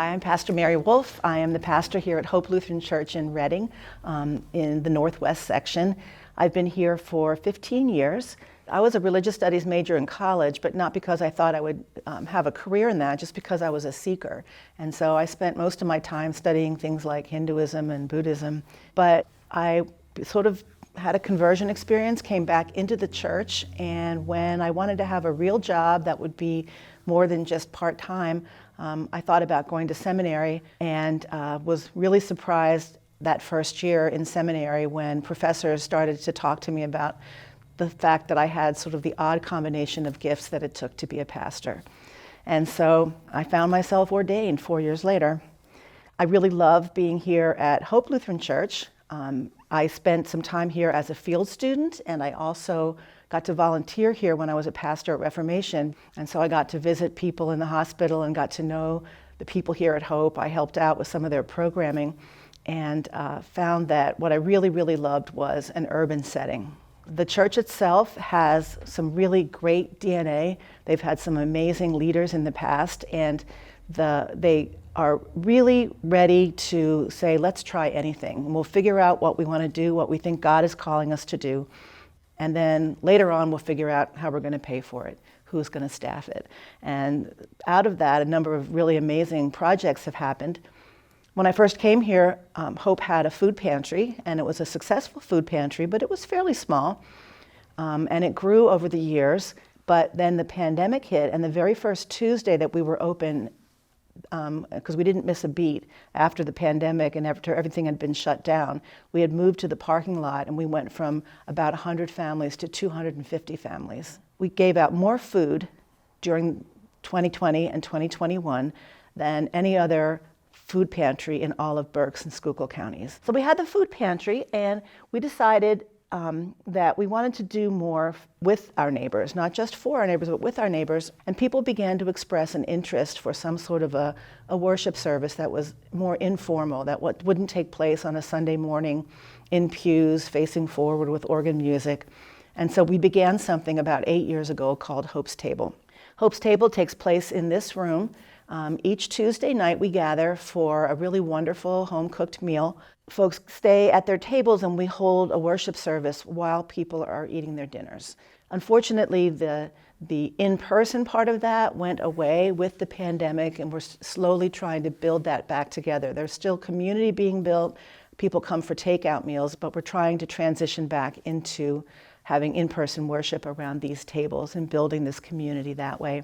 Hi, I'm Pastor Mary Wolf. I am the pastor here at Hope Lutheran Church in Reading, in the Northwest section. I've been here for 15 years. I was a religious studies major in college, but not because I thought I would have a career in that, just because I was a seeker. And so I spent most of my time studying things like Hinduism and Buddhism. But I sort of had a conversion experience, came back into the church, and when I wanted to have a real job that would be more than just part-time, I thought about going to seminary, and was really surprised that first year in seminary when professors started to talk to me about the fact that I had sort of the odd combination of gifts that it took to be a pastor. And so I found myself ordained 4 years later. I really love being here at Hope Lutheran Church. I spent some time here as a field student, and I also got to volunteer here when I was a pastor at Reformation. And so I got to visit people in the hospital and got to know the people here at Hope. I helped out with some of their programming and found that what I really, really loved was an urban setting. The church itself has some really great DNA. They've had some amazing leaders in the past, and they are really ready to say, let's try anything. And we'll figure out what we want to do, what we think God is calling us to do. And then later on, we'll figure out how we're going to pay for it, who's going to staff it. And out of that, a number of really amazing projects have happened. When I first came here, Hope had a food pantry, and it was a successful food pantry, but it was fairly small. And it grew over the years. But then the pandemic hit, and the very first Tuesday that we were open, because we didn't miss a beat after the pandemic and after everything had been shut down, we had moved to the parking lot, and we went from about 100 families to 250 families. We gave out more food during 2020 and 2021 than any other food pantry in all of Berks and Schuylkill counties. So we had the food pantry, and we decided that we wanted to do more with our neighbors, not just for our neighbors, but with our neighbors. And people began to express an interest for some sort of a worship service that was more informal, that wouldn't take place on a Sunday morning in pews facing forward with organ music. And so we began something about 8 years ago called Hope's Table. Hope's Table takes place in this room. Each Tuesday night we gather for a really wonderful home-cooked meal. Folks stay at their tables, and we hold a worship service while people are eating their dinners. Unfortunately, the in-person part of that went away with the pandemic, and we're slowly trying to build that back together. There's still community being built. People come for takeout meals, but we're trying to transition back into having in-person worship around these tables and building this community that way.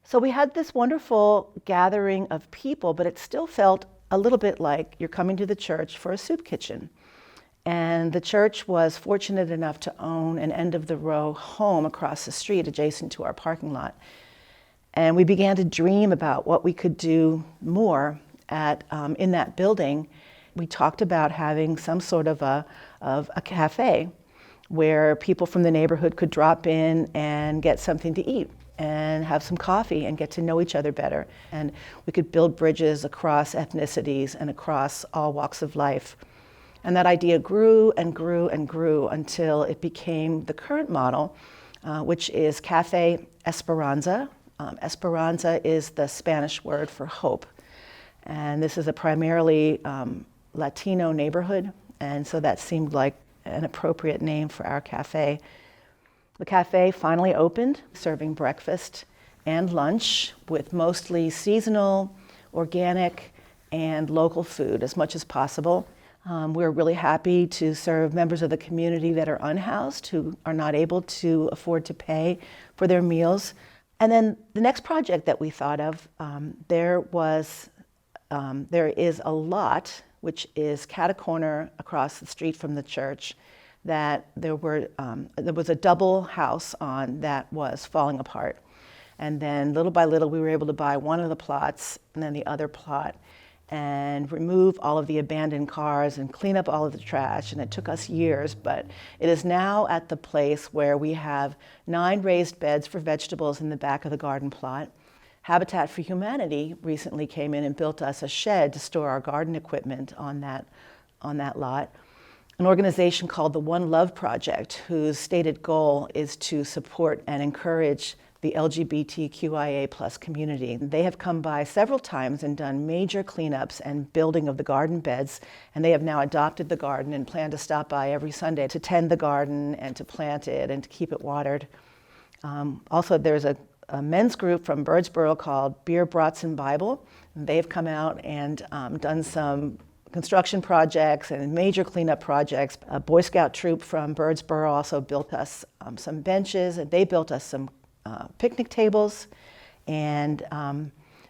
So we had this wonderful gathering of people, but it still felt a little bit like you're coming to the church for a soup kitchen. And the church was fortunate enough to own an end-of-the-row home across the street adjacent to our parking lot. And we began to dream about what we could do more in that building. We talked about having some sort of a cafe where people from the neighborhood could drop in and get something to eat and have some coffee and get to know each other better. And we could build bridges across ethnicities and across all walks of life. And that idea grew and grew and grew until it became the current model, which is Cafe Esperanza. Esperanza is the Spanish word for hope. And this is a primarily Latino neighborhood, and so that seemed like an appropriate name for our cafe. The cafe finally opened, serving breakfast and lunch with mostly seasonal, organic, and local food as much as possible. We're really happy to serve members of the community that are unhoused, who are not able to afford to pay for their meals. And then the next project that we thought of, there is a lot, which is cat-a-corner across the street from the church, that there was a double house on that was falling apart. And then little by little, we were able to buy one of the plots and then the other plot and remove all of the abandoned cars and clean up all of the trash. And it took us years, but it is now at the place where we have 9 raised beds for vegetables in the back of the garden plot. Habitat for Humanity recently came in and built us a shed to store our garden equipment on that lot. An organization called the One Love Project, whose stated goal is to support and encourage the LGBTQIA plus community. They have come by several times and done major cleanups and building of the garden beds, and they have now adopted the garden and plan to stop by every Sunday to tend the garden and to plant it and to keep it watered. Also, there's a men's group from Birdsboro called Beer, Brats, and Bible. They've come out and done some construction projects and major cleanup projects. A Boy Scout troop from Birdsboro also built us some benches, and they built us some picnic tables, and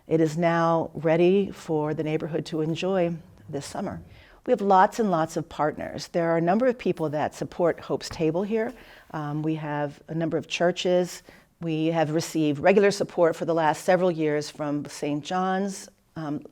it is now ready for the neighborhood to enjoy this summer. We have lots and lots of partners. There are a number of people that support Hope's Table here. We have a number of churches. We have received regular support for the last several years from St. John's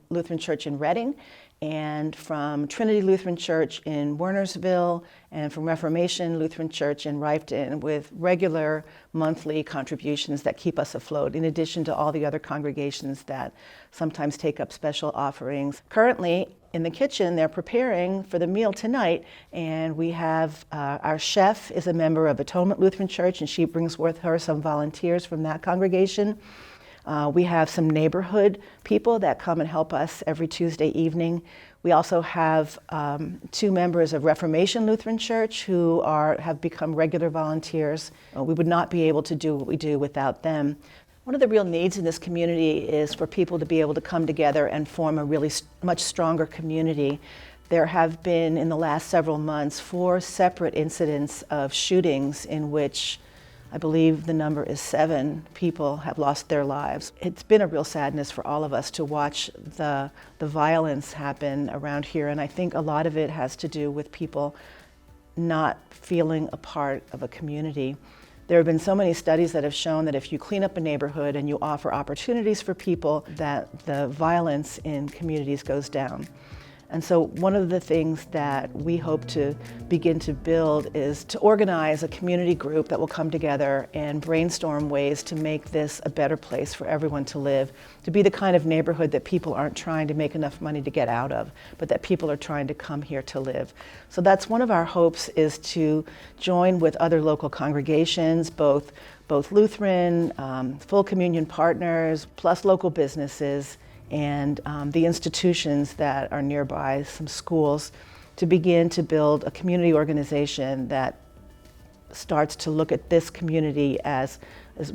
Lutheran Church in Reading, and from Trinity Lutheran Church in Wernersville, and from Reformation Lutheran Church in Riften, with regular monthly contributions that keep us afloat, in addition to all the other congregations that sometimes take up special offerings. Currently, in the kitchen, they're preparing for the meal tonight, and we have our chef is a member of Atonement Lutheran Church, and she brings with her some volunteers from that congregation. We have some neighborhood people that come and help us every Tuesday evening. We also have 2 members of Reformation Lutheran Church who have become regular volunteers. We would not be able to do what we do without them. One of the real needs in this community is for people to be able to come together and form a really much stronger community. There have been, in the last several months, 4 separate incidents of shootings in which I believe the number is 7 people have lost their lives. It's been a real sadness for all of us to watch the violence happen around here, and I think a lot of it has to do with people not feeling a part of a community. There have been so many studies that have shown that if you clean up a neighborhood and you offer opportunities for people, that the violence in communities goes down. And so one of the things that we hope to begin to build is to organize a community group that will come together and brainstorm ways to make this a better place for everyone to live, to be the kind of neighborhood that people aren't trying to make enough money to get out of, but that people are trying to come here to live. So that's one of our hopes, is to join with other local congregations, both Lutheran, full communion partners, plus local businesses, and the institutions that are nearby, some schools, to begin to build a community organization that starts to look at this community as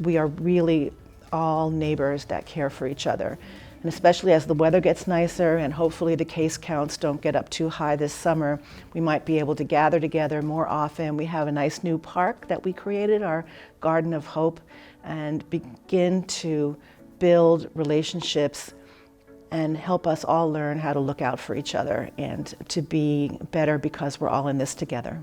we are really all neighbors that care for each other. And especially as the weather gets nicer and hopefully the case counts don't get up too high this summer, we might be able to gather together more often. We have a nice new park that we created, our Garden of Hope, and begin to build relationships and help us all learn how to look out for each other and to be better because we're all in this together.